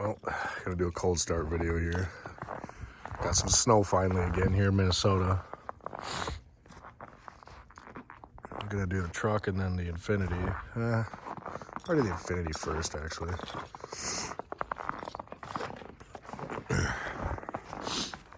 Well, gonna do a cold start video here. Got some snow finally again here in Minnesota. I'm gonna do the truck and then the Infinity. I'll do the Infinity first, actually.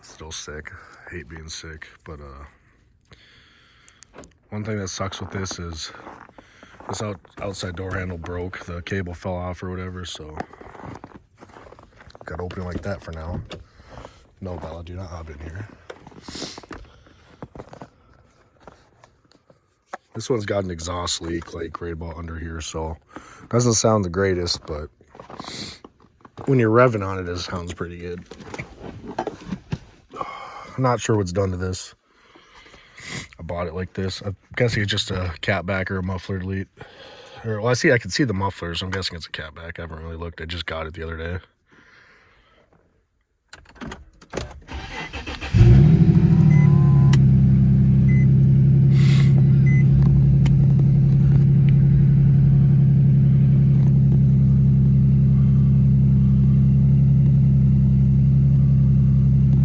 Still sick. Hate being sick, but one thing that sucks with this is this outside door handle broke. The cable fell off or whatever, so got to open it like that for now. No, Bella, do not hop in here. This one's got an exhaust leak, like right about under here, so doesn't sound the greatest, but when you're revving on it, it sounds pretty good. I'm not sure what's done to this. I bought it like this. I'm guessing it's just a catback or a muffler delete. Or, well, I can see the muffler, so I'm guessing it's a catback. I haven't really looked. I just got it the other day.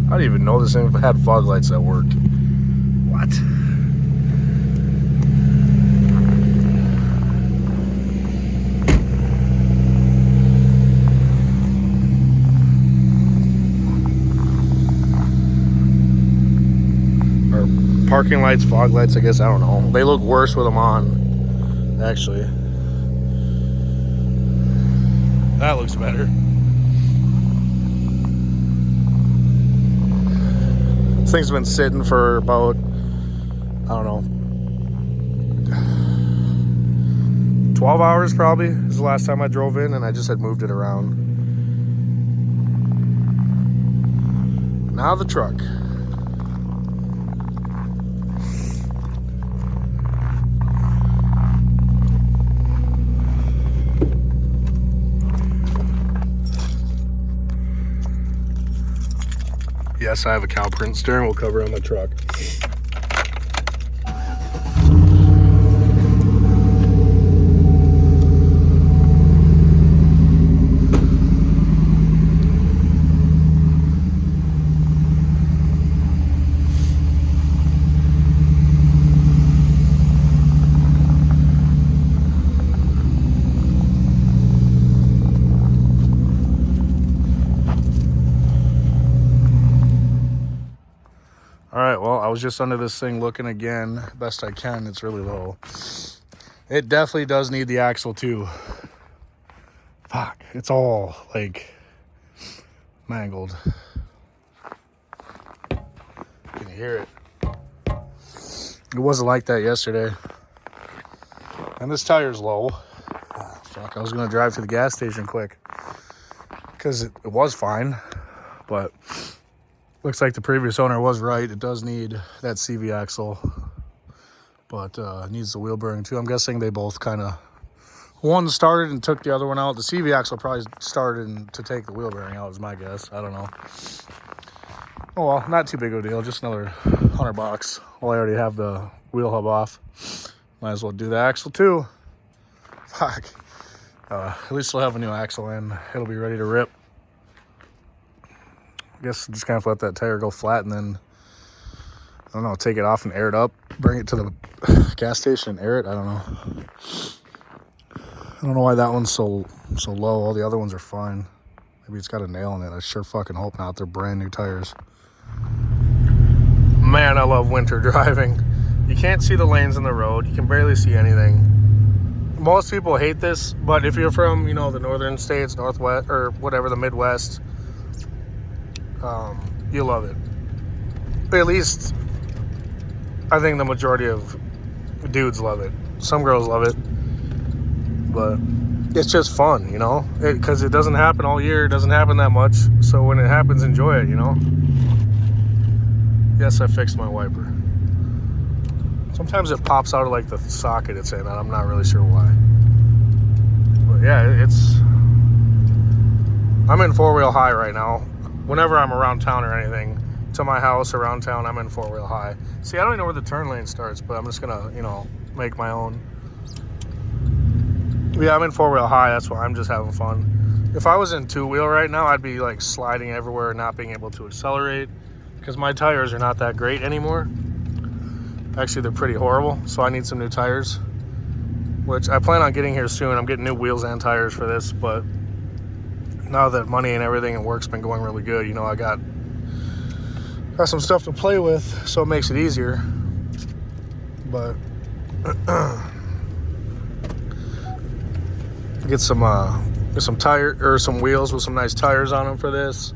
I didn't even know this thing had fog lights that worked. What? Or parking lights, fog lights, I guess, I don't know. They look worse with them on, actually. That looks better. This thing's been sitting for about, I don't know, 12 hours probably is the last time I drove in, and I just had moved it around. Now the truck. Yes, I have a cow print steering wheel cover on my truck. All right, well, I was just under this thing looking again, best I can. It's really low. It definitely does need the axle too. Fuck, it's all like mangled. Can you hear it? It wasn't like that yesterday. And this tire's low. Oh, fuck, I was gonna drive to the gas station quick because it was fine, but looks like the previous owner was right. It does need that CV axle, but needs the wheel bearing too. I'm guessing they both kind of, one started and took the other one out. The CV axle probably started to take the wheel bearing out is my guess. I don't know. Oh well, not too big of a deal. Just another $100. Well, I already have the wheel hub off. Might as well do the axle too. Fuck. At least we'll have a new axle in. It'll be ready to rip. I guess just kind of let that tire go flat and then, I don't know, take it off and air it up, bring it to the gas station and air it. I don't know. I don't know why that one's so low. All the other ones are fine. Maybe it's got a nail in it. I sure fucking hope not. They're brand new tires. Man, I love winter driving. You can't see the lanes in the road. You can barely see anything. Most people hate this, but if you're from, you know, the northern states, Northwest, or whatever, the Midwest, you love it. At least I think the majority of dudes love it. Some girls love it, but it's just fun, you know, because it doesn't happen all year. It doesn't happen that much. So when it happens, enjoy it, you know. Yes, I fixed my wiper. Sometimes it pops out of like the socket it's in, and I'm not really sure why. But yeah, I'm in four-wheel high right now. Whenever I'm around town or anything, to my house around town, I'm in four-wheel high. See, I don't even know where the turn lane starts, but I'm just gonna, you know, make my own. Yeah, I'm in four-wheel high. That's why I'm just having fun. If I was in two-wheel right now, I'd be like sliding everywhere, not being able to accelerate, because my tires are not that great anymore. Actually, they're pretty horrible, so I need some new tires, which I plan on getting here soon. I'm getting new wheels and tires for this, but now that money and everything and work's been going really good, you know, I got some stuff to play with, so it makes it easier. But get some tire or some wheels with some nice tires on them for this.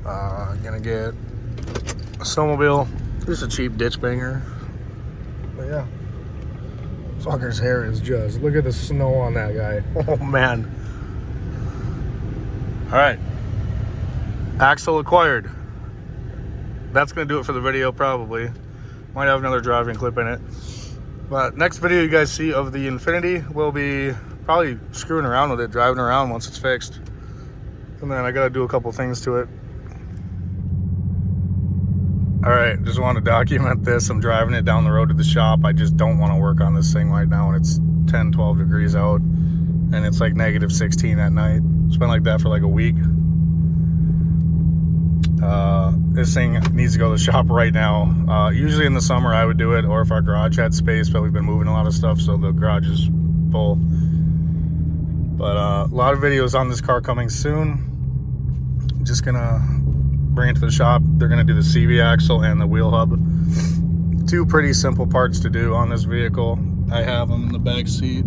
Gonna get a snowmobile, just a cheap ditch banger. But yeah, fucker's hair is just, look at the snow on that guy. Oh man. All right, axle acquired. That's gonna do it for the video. Probably might have another driving clip in it, but next video you guys see of the Infinity will be probably screwing around with it, driving around once it's fixed, and then I gotta do a couple things to it. All right, just want to document this. I'm driving it down the road to the shop. I just don't want to work on this thing right now, and it's 10-12 degrees out, and it's like -16 at night. It's been like that for like a week. This thing needs to go to the shop right now. Usually in the summer I would do it, or if our garage had space, but we've been moving a lot of stuff, so the garage is full. But a lot of videos on this car coming soon. Just gonna bring it to the shop. They're gonna do the CV axle and the wheel hub. Two pretty simple parts to do on this vehicle. I have them in the back seat.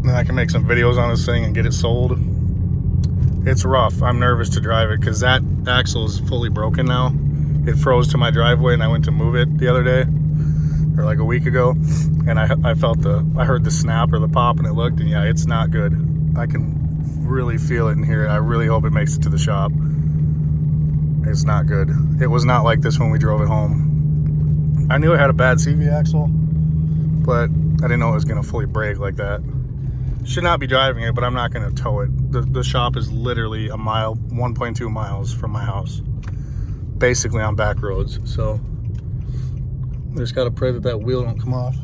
Then I can make some videos on this thing and get it sold. It's rough. I'm nervous to drive it because that axle is fully broken now. It froze to my driveway and I went to move it the other day, or like a week ago, and I heard the snap or the pop, and it looked, and yeah, it's not good. I can really feel it in here. I really hope it makes it to the shop. It's not good. It was not like this when we drove it home. I knew it had a bad CV axle, but I didn't know it was gonna fully break like that. Should not be driving it, but I'm not gonna tow it. The shop is literally a mile, 1.2 miles from my house, basically on back roads. So I just gotta pray that that wheel don't come off.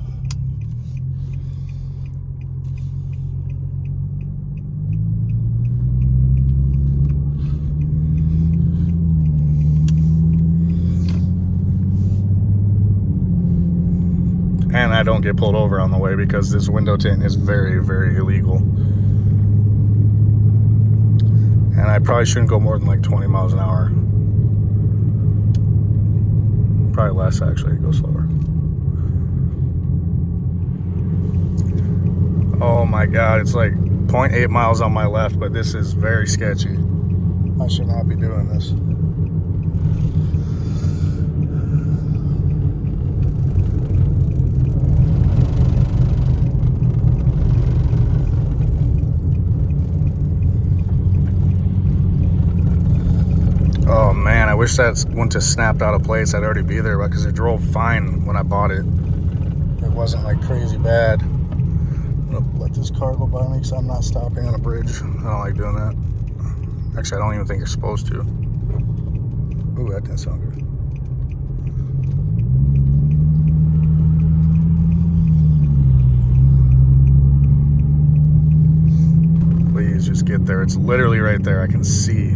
And I don't get pulled over on the way, because this window tint is very, very illegal. And I probably shouldn't go more than like 20 miles an hour. Probably less, actually. Go slower. Oh my God, it's like 0.8 miles on my left, but this is very sketchy. I should not be doing this. Oh man, I wish that wouldn't have snapped out of place. I'd already be there, because it drove fine when I bought it. It wasn't like crazy bad. I'm gonna let this car go by me because I'm not stopping on a bridge. I don't like doing that. Actually, I don't even think you're supposed to. Ooh, that didn't sound good. Please just get there. It's literally right there. I can see.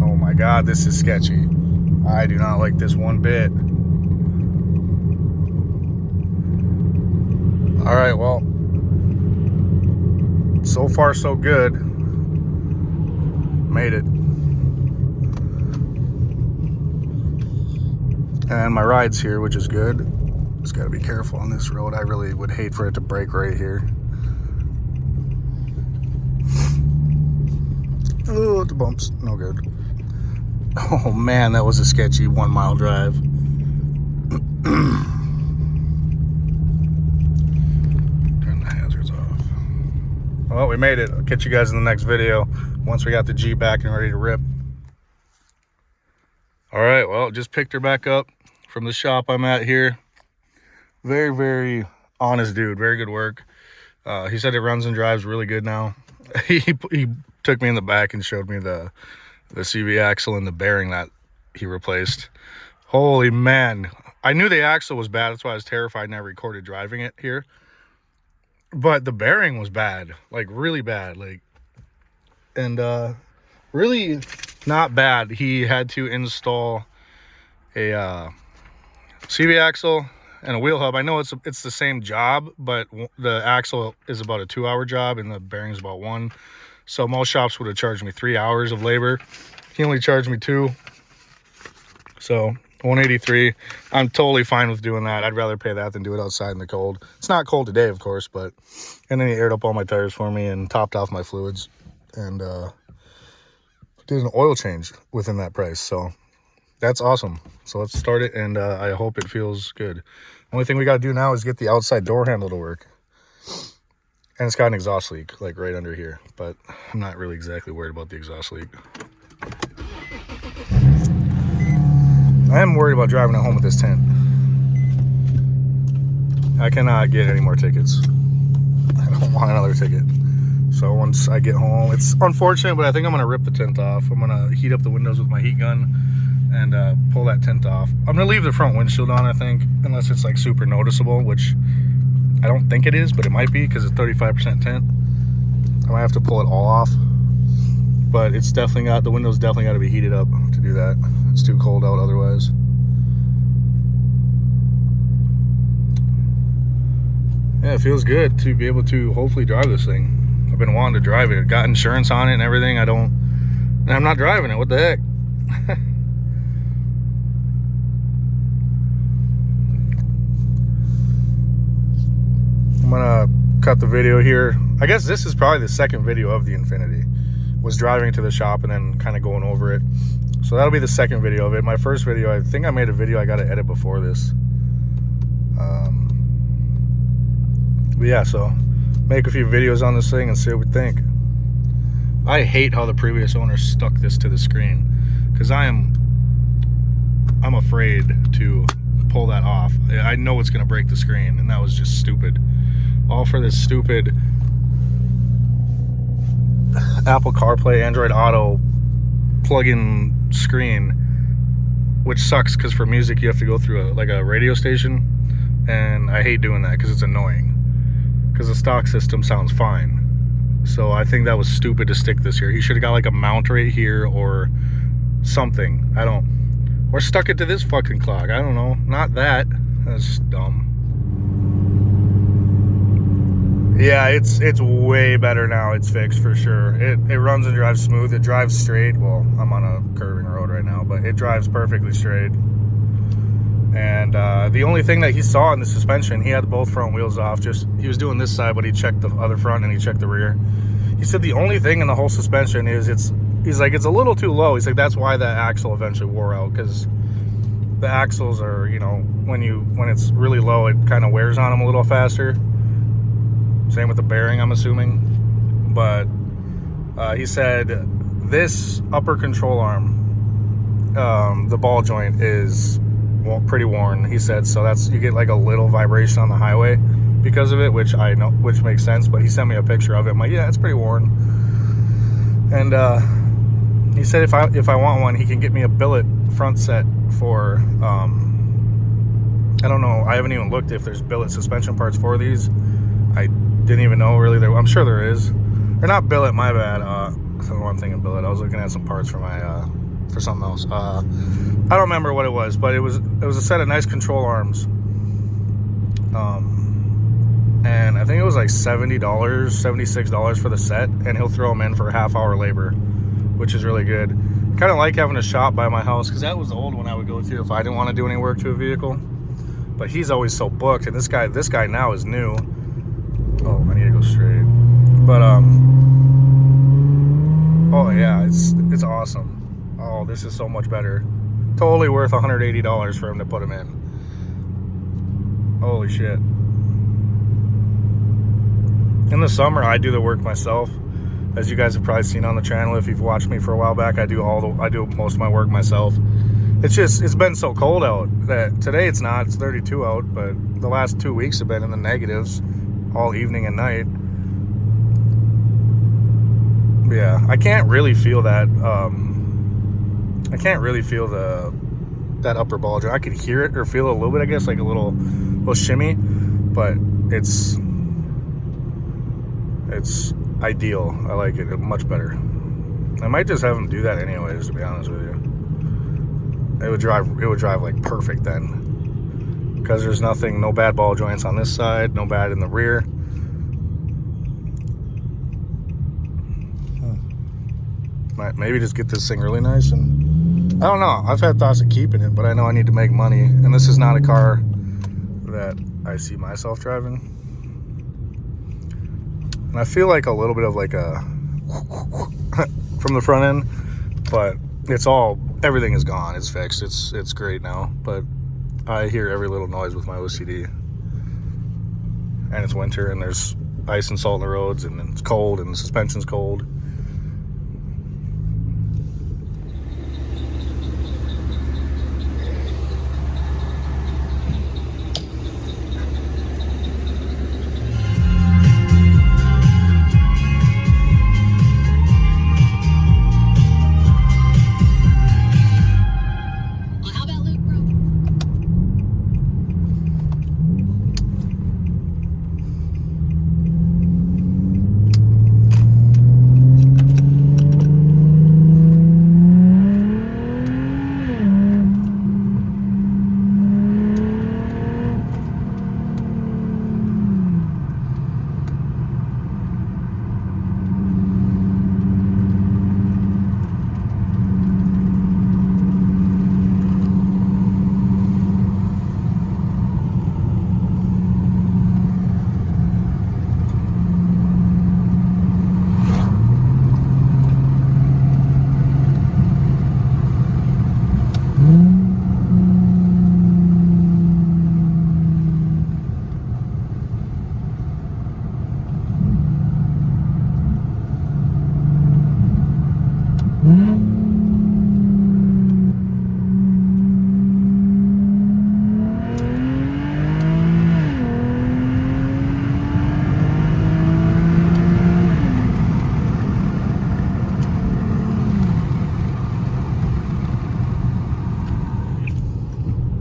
Oh my God, this is sketchy. I do not like this one bit. All right, well, so far so good. Made it. And my ride's here, which is good. Just gotta be careful on this road. I really would hate for it to break right here. Oh, the bumps, no good. Oh man, that was a sketchy 1 mile drive. Turn the hazards off. Well, we made it. I'll catch you guys in the next video once we got the G back and ready to rip. All right, well, just picked her back up from the shop I'm at here. Very, very honest dude. Very good work. He said it runs and drives really good now. He took me in the back and showed me the CV axle and the bearing that he replaced. Holy man, I knew the axle was bad. That's why I was terrified and I recorded driving it here. But the bearing was bad, like really bad, like, and really not bad. He had to install a CV axle and a wheel hub. I know it's the same job, but the axle is about a 2-hour job and the bearing is about 1. So most shops would have charged me 3 hours of labor. He only charged me 2. So 183. I'm totally fine with doing that. I'd rather pay that than do it outside in the cold. It's not cold today, of course, but, and then he aired up all my tires for me and topped off my fluids and did an oil change within that price. So that's awesome. So let's start it, and I hope it feels good. Only thing we got to do now is get the outside door handle to work. And it's got an exhaust leak, like right under here. But I'm not really exactly worried about the exhaust leak. I am worried about driving at home with this tent. I cannot get any more tickets. I don't want another ticket. So once I get home, it's unfortunate, but I think I'm going to rip the tent off. I'm going to heat up the windows with my heat gun and pull that tent off. I'm going to leave the front windshield on, I think, unless it's like super noticeable, which I don't think it is, but it might be because it's 35% tint. I might have to pull it all off. But it's definitely got, the windows definitely got to be heated up to do that. It's too cold out otherwise. Yeah, it feels good to be able to hopefully drive this thing. I've been wanting to drive it. Got insurance on it and everything. And I'm not driving it. What the heck? I'm gonna cut the video here. I guess this is probably the second video of the Infinity. Was driving to the shop and then kind of going over it. So that'll be the second video of it. My first video, I think I made a video I got to edit before this. But yeah, so make a few videos on this thing and see what we think. I hate how the previous owner stuck this to the screen, because I'm afraid to pull that off. I know it's gonna break the screen, and that was just stupid. All for this stupid Apple CarPlay, Android Auto plug-in screen, which sucks because for music you have to go through a radio station, and I hate doing that because it's annoying, because the stock system sounds fine. So I think that was stupid to stick this here. He should have got like a mount right here or something. Or stuck it to this fucking clock. I don't know. Not that. That's dumb. Yeah, it's way better now. It's fixed for sure. It runs and drives smooth. It drives straight. Well, I'm on a curving road right now, but it drives perfectly straight. And the only thing that he saw in the suspension, he had both front wheels off. He was doing this side, but he checked the other front and he checked the rear. He said the only thing in the whole suspension is he's like, it's a little too low. He's like, that's why that axle eventually wore out, because the axles are, you know, when it's really low, it kind of wears on them a little faster. Same with the bearing, I'm assuming. But he said this upper control arm, the ball joint is pretty worn. He said, so you get like a little vibration on the highway because of it, which I know, which makes sense. But he sent me a picture of it. I'm like, yeah, it's pretty worn. And he said if I want one, he can get me a billet front set for I don't know. I haven't even looked if there's billet suspension parts for these. I didn't even know really there. I'm sure there is. They're not billet, my bad. I don't know why I'm thinking billet. I was looking at some parts for my for something else. I don't remember what it was, but it was a set of nice control arms. And I think it was like $70, $76 for the set, and he'll throw them in for a half-hour labor, which is really good. Kind of like having a shop by my house, because that was the old one I would go to if I didn't want to do any work to a vehicle. But he's always so booked, and this guy now is new. Oh, I need to go straight. But oh yeah, it's awesome. Oh, this is so much better. Totally worth $180 for him to put him in. Holy shit. In the summer, I do the work myself. As you guys have probably seen on the channel, if you've watched me for a while back, I do most of my work myself. It's been so cold out that today it's not. It's 32 out, but the last 2 weeks have been in the negatives all evening and night. Yeah, I can't really feel that. I can't really feel the that upper ball joint. I could hear it or feel it a little bit, I guess, like a little shimmy, but it's ideal. I like it much better. I might just have them do that anyways, to be honest with you. It would drive like perfect then, because there's no bad ball joints on this side, no bad in the rear. Might maybe just get this thing really nice, and I don't know. I've had thoughts of keeping it, but I know I need to make money, and this is not a car that I see myself driving. And I feel like a little bit of like a from the front end, but everything is gone. It's fixed. It's great now, but I hear every little noise with my OCD. And it's winter, and there's ice and salt on the roads, and it's cold, and the suspension's cold.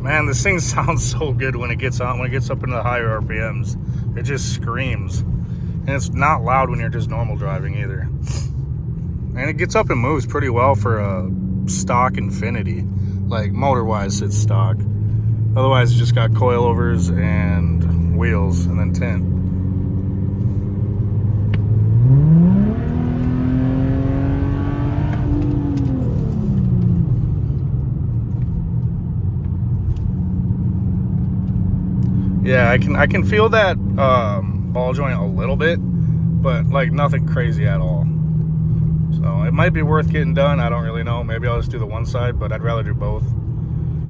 Man, this thing sounds so good when it gets on, when it gets up into the higher RPMs. It just screams. And it's not loud when you're just normal driving either. And it gets up and moves pretty well for a stock Infinity. Like, motor-wise, it's stock. Otherwise, it's just got coilovers and wheels and then tint. Yeah, I can feel that ball joint a little bit, but like nothing crazy at all. So it might be worth getting done. I don't really know. Maybe I'll just do the one side, but I'd rather do both.